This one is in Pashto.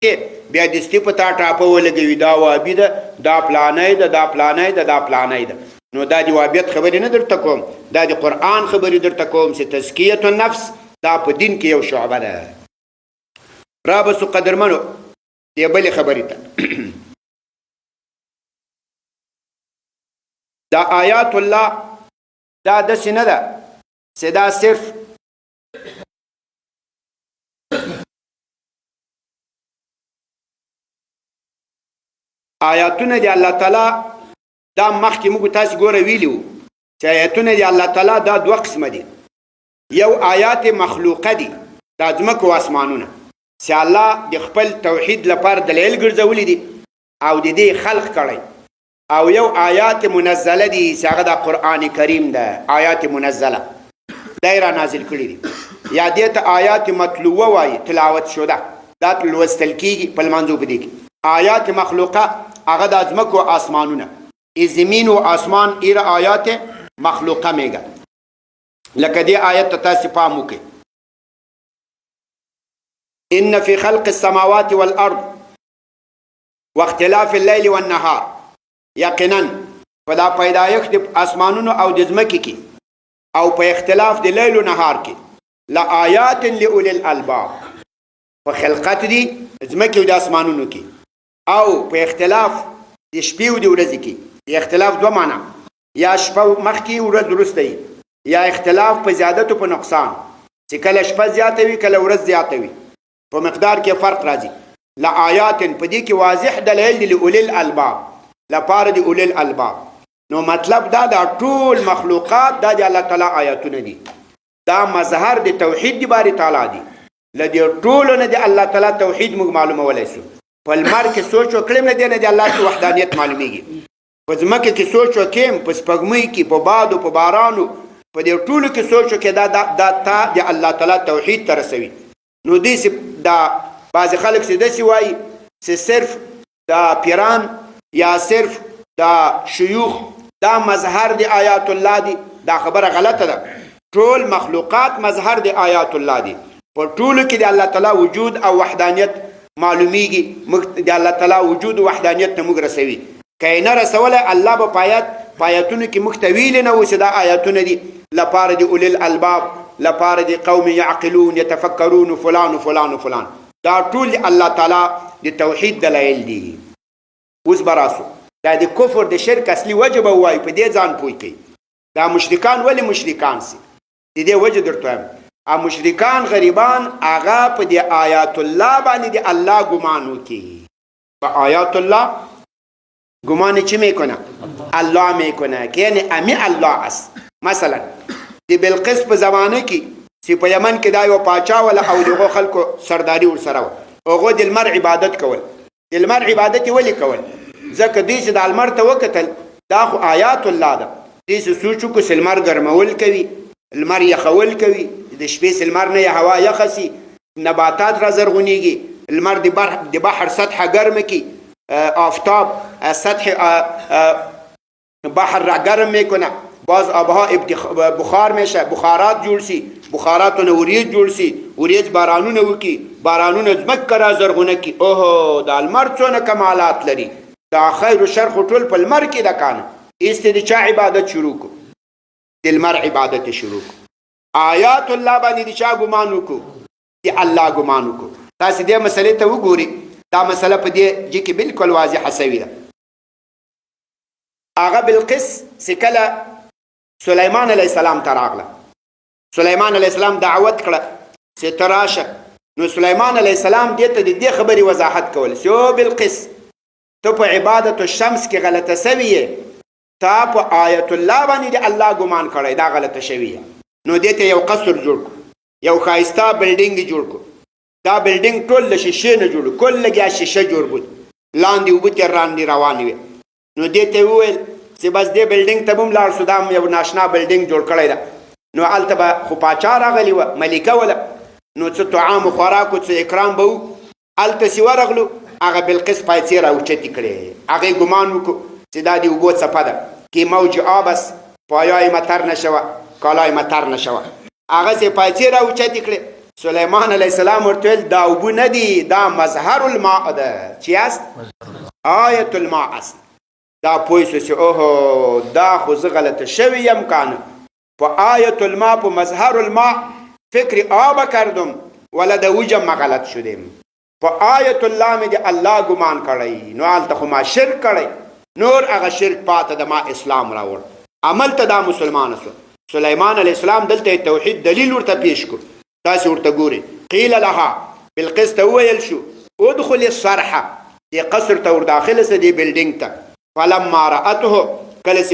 بیا دستي په تا ټاپه ولګوي دا وابي ده دا پلانی ده دا پلانی ده دا پلانی ده. نو دا د وابیت خبرې نه درته کوم، دا د قرآن خبرې درته کوم چې تزکیة النفس دا په دین کې یو شعبه ده. را بسو قدرمنو دې بلې خبرې ته. دا آیات الله دا داسې نه ده چې دا صرف آیاتونه دی الله تعالی دا مخکې موږ تاسو ګوره ویلي وو چې آیاتونه دی الله تعالی دا دوه قسمه دي. یو آیات مخلوقه دي دا ځمکه او اسمانونه چې الله د خپل توحید لپاره دلایل ګرځولي دي او د دې خلق کړی، او یو آیات منزله دي چې هغه د قرآن کریم ده. آیات منزله دی را نازل کړي دي، یا دې ته آیات مطلوبه وایي تلاوت شده، دا لوستل کېږي په لمانځو په دې کې. آیات مخلوقه هغه د ځمکو او آسمانونه، زمین و آسمان ایره آیات مخلوقه میگه. لکه دې آیت ته تاسې پام وکړئ، ان فی خلق السماوات والارض واختلاف اللیل والنهار، یقینا په دا پیدایښت د آسمانونو او د ځمکې کې او په اختلاف د لیل و نهار کې لآیات لأولی الالباب، په خلقت دي ځمکې او د آسمانونو کې او په اختلاف د شپې او د ورځې کې. د اختلاف دوه معنا، یا شپه مخکې ورځ وروسته، یا اختلاف په زیادت او په نقصان چې کله شپه زیاته وي کله ورځ زیاته وي، په مقدار کې فرق راځي. لآیات په دې کې واضح دلایل د اولی الالباب لپاره د اولی الالباب. نو مطلب دا د ټول مخلوقات دا د الله تعالی آیاتونه دي، دا مظهر د توحید د باری تعالی دي. له دې ټولو نه د الله تعالی توحید موږ معلومولی شو. په لمر کې سوچ وکړم نه دی نه د الله کې وحدانیت معلومیږي، په ځمکه کې سوچ وکړم، په سپوږمۍ کې، په بادو، په بارانو، په دې ټولو کې سوچ وکړې دا تا د الله تعالی توحید ته رسوي. نو دې دا بعضې خلک چې داسې وایي چې صرف دا پیران یا صرف دا شیوخ دا مظهر د آیات الله دي، دا خبره غلطه ده. ټول مخلوقات مظهر د آیات الله دي، په ټولو کې د الله تعالی وجود او وحدانیت معلومیږي. موږ د الله تعالی وجود او وحدانیت ته موږ رسوي. که یې نه رسولی الله به په آیاتونو کې موږ ته ویلي نه و چې دا آیاتونه دي لپاره د اولی الالباب، لپاره د قوم یعقلون یتفکرون فلان و فلان و فلان. دا ټول الله تعالی د توحید دلایل دي. اوس به راسو دا د کفر د شرک اصلي وجه به ووایو، په دې ځان پوه کوي. دا مشرکان ولې مشرکان سي؟ د دې وجه درته وایم. مشرکان غریبان هغه په دې آیات الله باندې د الله ګمان وکړي. په آیات الله گمان چی میکنه؟ الله میکنه که یعنی امی الله است. مثلا دی بلقیس په زمانه کې چې په یمن کې دا یو پاچا ولا او دغه خلکو سرداری ورسره و، هغه د لمر عبادت کول. د لمر عبادت ولې کول؟ ځکه دوی چې د لمر ته وکتل دا خو آیات الله ده. دوی چې سوچ وکړو چې لمر ګرمول کوي، لمر یخول کوي، د شپې چې لمر نه هوا یخه سي، نباتات را زرغونیږي، لمر د بحر سطحه ګرمه کی، آفتاب سطح بحر را گرم میکنه، باز آبها بخار میشه، بخارات جوړ سی، بخاراتونه وریځ جوړ سی، وریځ بارانونه وکي، بارانونه ځمکه را زرغونه کی. اوهو دا لمر څونه کمالات لري. دا خیر و شر خو ټول په لمر کې ده کنه. ایست د چا عبادت شروع کو؟ د لمر عبادت شروع کو. آیات الله باندې د چا ګمان وکړو؟ د الله ګمان وکړو. تاسې دې مسلې ته وګورئ، دا مسله په دې کې بالکل واضحه سوې ده. هغه بلقیس چې کله سلیمان علیه السلام ته راغله، سلیمان علیه السلام دعوت کړه چې ته راشه، نو سلیمان علیه السلام دې ته د دې خبرې وضاحت کول چې او بلقیس ته په عبادت الشمس کې غلطه سوې یې، تا په آیت الله باندې د الله ګمان کړی، دا غلطه شوې یې. نو دې ته یو قصر جوړ کړو، یو ښایسته بلډینګ جوړ کړو. دا بلډینګ ټول له شیشې نه جوړ، کل لګیا شیشه جوړ بود، لاندې اوبه ترې راندې روانې وې. نو دې ته وویل چې بس دې بلډینګ ته به هم لاړ شو، دا یو ناشنا بلډینګ جوړ کړی ده. نو هلته به خو پاچا راغلی وه، ملکه وله، نو څه طعام و خوراک و څه اکرام به و. هلته چې ورغلو هغه بلقیس پایڅې را اوچتې کړې، هغې ګمان وکړو چې دا د اوبو څپه ده، که موج آب است پایای مطر نشوه کالای مطر نشوه. هغه چې پایڅې را اوچتې کړې، سلیمان علیه السلام ورته ویل دا اوبه نه دي، دا مظهر الماء ده. چی است؟ آیت الماء است. دا پوه شو چې اوهو دا خو زه غلطه شوی یم کانه په آیت الماء په مظهر الماء فکر آب کردم ولا د وجه ما غلط شدم. په آیت الله مې د الله ګمان کړی نو هلته خو ما شرک کړی، نور هغه شرک پاته د ما اسلام راوړ، عمل ته دا مسلمان شو. سلیمان علیه السلام دلته توحید دلیل ورته پیش کړ. تاسې ورته ګورئ. قیل لها بلقیس ته وویل شو ادخل الصرحه، دې قصر ته ور داخله سه، دې بلډینګ ته. فلما رأته کله چې